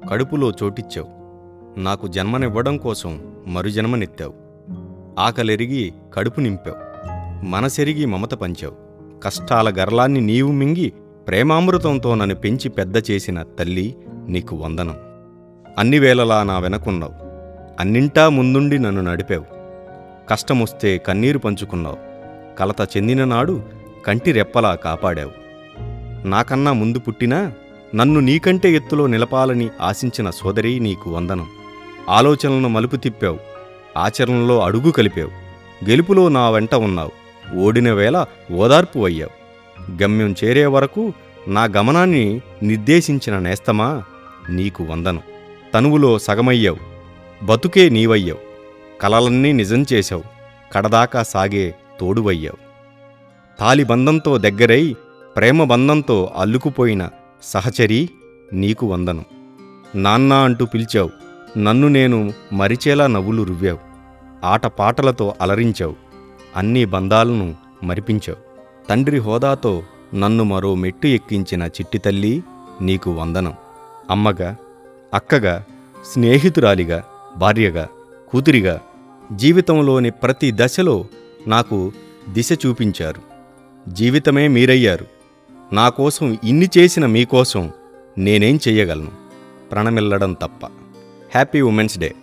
కడుపులో చోటిచ్చావు. నాకు జన్మనివ్వడం కోసం మరుజన్మనెత్తావు. ఆకలెరిగి కడుపు నింపావు. మనసెరిగి మమత పంచావు. కష్టాల గర్లాన్ని నీవు మింగి ప్రేమామృతంతో నన్ను పెంచి పెద్ద చేసిన తల్లి, నీకు వందనం. అన్ని వేళలా నా వెనకున్నావు. అన్నింటా ముందుండి నన్ను నడిపావు. కష్టమొస్తే కన్నీరు పంచుకున్నావు. కలత చెందిన నాడు కంటి రెప్పలా కాపాడావు. నాకన్నా ముందు పుట్టినా నన్ను నీకంటే ఎత్తులో నిలపాలని ఆశించిన సోదరీ, నీకు వందనం. ఆలోచనలను మలుపు తిప్పావు. ఆచరణలో అడుగు కలిపావు. గెలుపులో నా వెంట ఉన్నావు. ఓడిన వేళ ఓదార్పు అయ్యావు. గమ్యం చేరే వరకు నా గమనాన్ని నిర్దేశించిన నేస్తమా, నీకు వందనం. తనువులో సగమయ్యావు. బతుకే నీవయ్యావు. కలలన్నీ నిజం చేశావు. కడదాకా సాగే తోడువయ్యావు. తాలిబంధంతో దగ్గరై ప్రేమబంధంతో అల్లుకుపోయిన సహచరీ, నీకు వందనం. నాన్న అంటూ పిలిచావు. నన్ను నేను మరిచేలా నవ్వులు రువ్వావు. ఆటపాటలతో అలరించావు. అన్ని బంధాలను మరిపించావు. తండ్రి హోదాతో నన్ను మరో మెట్టు ఎక్కించిన చిట్టి తల్లి, నీకు వందనం. అమ్మగా, అక్కగా, స్నేహితురాలిగా, భార్యగా, కూతురిగా జీవితంలోని ప్రతి దశలో నాకు దిశ చూపించారు. జీవితమే మీరయ్యారు. నాకోసం ఇన్ని చేసిన మీకోసం నేనేం చెయ్యగలను? ప్రణమిల్లడం తప్ప. Happy women's day.